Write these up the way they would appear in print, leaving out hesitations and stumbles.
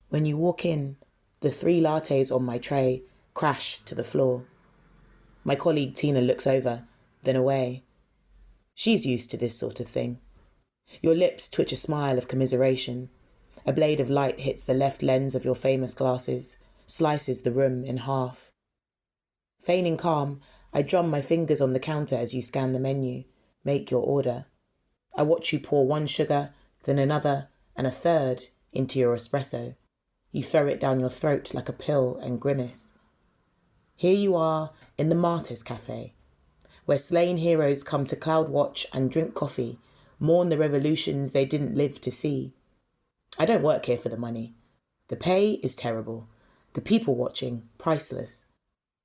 When you walk in, the 3 lattes on my tray crash to the floor. My colleague Tina looks over, then away. She's used to this sort of thing. Your lips twitch a smile of commiseration. A blade of light hits the left lens of your famous glasses, slices the room in half. Feigning calm, I drum my fingers on the counter as you scan the menu, make your order. I watch you pour 1 sugar, then another, and a third into your espresso. You throw it down your throat like a pill and grimace. Here you are in the Martyr's Café, where slain heroes come to cloud watch and drink coffee, mourn the revolutions they didn't live to see. I don't work here for the money. The pay is terrible. The people watching, priceless.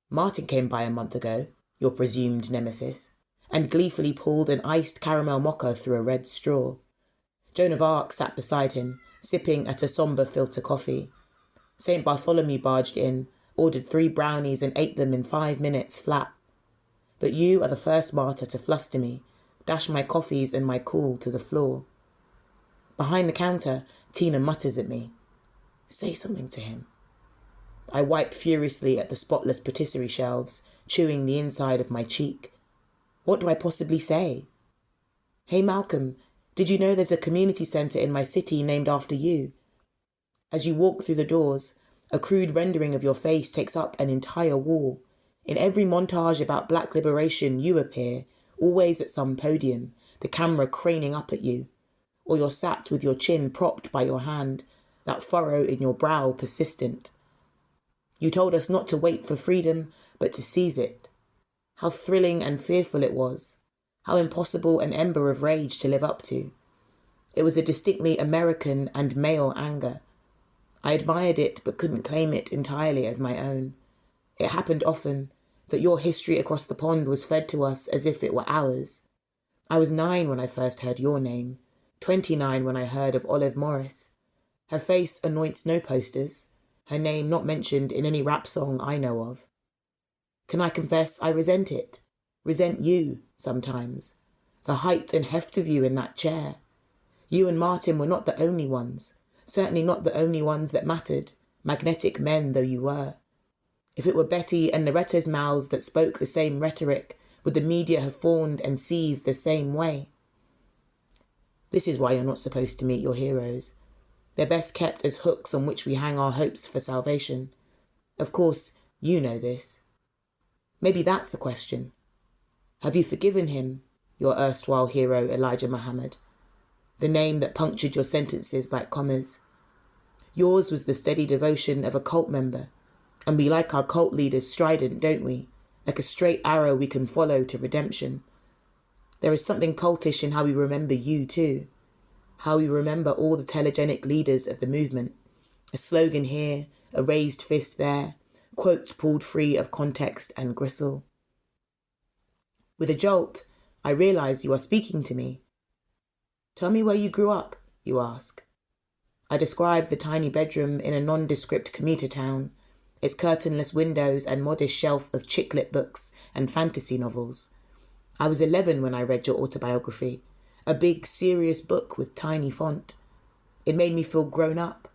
Martin came by a month ago, your presumed nemesis, and gleefully pulled an iced caramel mocha through a red straw. Joan of Arc sat beside him, sipping at a sombre filter coffee. St. Bartholomew barged in, ordered 3 brownies and ate them in 5 minutes flat. But you are the first martyr to fluster me, dash my coffees and my cool to the floor. Behind the counter, Tina mutters at me. Say something to him. I wipe furiously at the spotless patisserie shelves, chewing the inside of my cheek. What do I possibly say? Hey Malcolm, did you know there's a community centre in my city named after you? As you walk through the doors, a crude rendering of your face takes up an entire wall. In every montage about black liberation, you appear, always at some podium, the camera craning up at you. Or you're sat with your chin propped by your hand, that furrow in your brow persistent. You told us not to wait for freedom, but to seize it. How thrilling and fearful it was. How impossible an ember of rage to live up to. It was a distinctly American and male anger. I admired it but couldn't claim it entirely as my own. It happened often that your history across the pond was fed to us as if it were ours. I was 9 when I first heard your name, 29 when I heard of Olive Morris. Her face anoints no posters, her name not mentioned in any rap song I know of. Can I confess I resent it? Resent you, sometimes. The height and heft of you in that chair. You and Martin were not the only ones, certainly not the only ones that mattered, magnetic men though you were. If it were Betty and Loretta's mouths that spoke the same rhetoric, would the media have fawned and seethed the same way? This is why you're not supposed to meet your heroes. They're best kept as hooks on which we hang our hopes for salvation. Of course, you know this. Maybe that's the question. Have you forgiven him, your erstwhile hero Elijah Muhammad? The name that punctured your sentences like commas. Yours was the steady devotion of a cult member, and we like our cult leaders strident, don't we? Like a straight arrow we can follow to redemption. There is something cultish in how we remember you too. How we remember all the telegenic leaders of the movement. A slogan here, a raised fist there, quotes pulled free of context and gristle. With a jolt, I realise you are speaking to me. Tell me where you grew up, you ask. I describe the tiny bedroom in a nondescript commuter town, its curtainless windows and modest shelf of chick-lit books and fantasy novels. I was 11 when I read your autobiography, a big, serious book with tiny font. It made me feel grown up.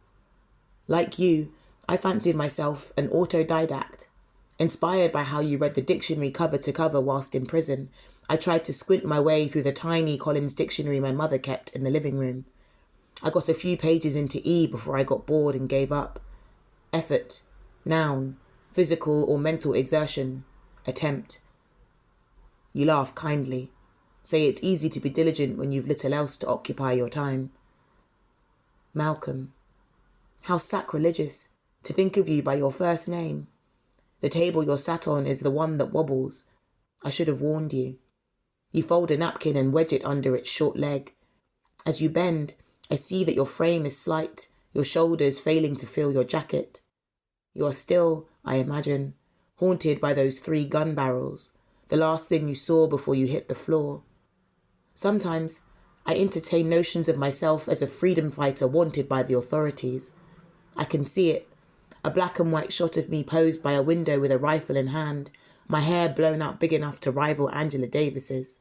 Like you, I fancied myself an autodidact. Inspired by how you read the dictionary cover to cover whilst in prison, I tried to squint my way through the tiny Collins dictionary my mother kept in the living room. I got a few pages into E before I got bored and gave up. Effort, noun, physical or mental exertion, attempt. You laugh kindly, say it's easy to be diligent when you've little else to occupy your time. Malcolm, how sacrilegious to think of you by your first name. The table you're sat on is the one that wobbles. I should have warned you. You fold a napkin and wedge it under its short leg. As you bend, I see that your frame is slight, your shoulders failing to fill your jacket. You are still, I imagine, haunted by those 3 gun barrels, the last thing you saw before you hit the floor. Sometimes I entertain notions of myself as a freedom fighter wanted by the authorities. I can see it, a black and white shot of me posed by a window with a rifle in hand, my hair blown out big enough to rival Angela Davis's.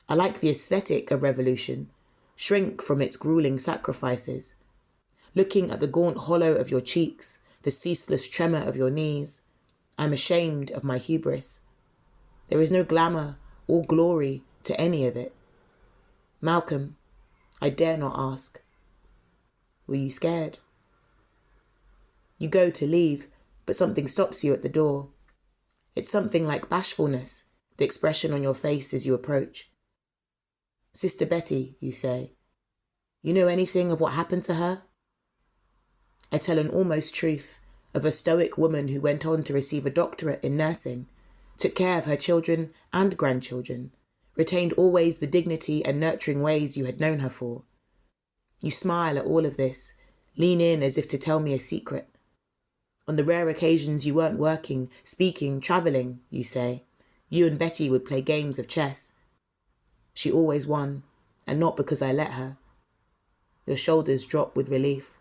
I like the aesthetic of revolution, shrink from its grueling sacrifices. looking at the gaunt hollow of your cheeks, the ceaseless tremor of your knees. I'm ashamed of my hubris. There is no glamour or glory to any of it. Malcolm, I dare not ask. Were you scared? You go to leave, but something stops you at the door. It's something like bashfulness, the expression on your face as you approach. Sister Betty, you say, you know anything of what happened to her? I tell an almost truth of a stoic woman who went on to receive a doctorate in nursing, took care of her children and grandchildren, retained always the dignity and nurturing ways you had known her for. You smile at all of this, lean in as if to tell me a secret. On the rare occasions you weren't working, speaking, travelling, you say, you and Betty would play games of chess. She always won, and not because I let her. Your shoulders drop with relief.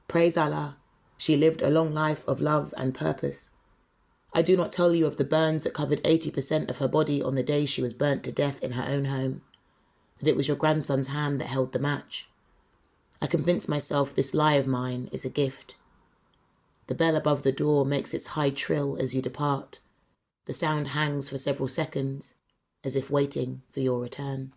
Praise Allah, she lived a long life of love and purpose. I do not tell you of the burns that covered 80% of her body on the day she was burnt to death in her own home, that it was your grandson's hand that held the match. I convince myself this lie of mine is a gift. The bell above the door makes its high trill as you depart. The sound hangs for several seconds, as if waiting for your return.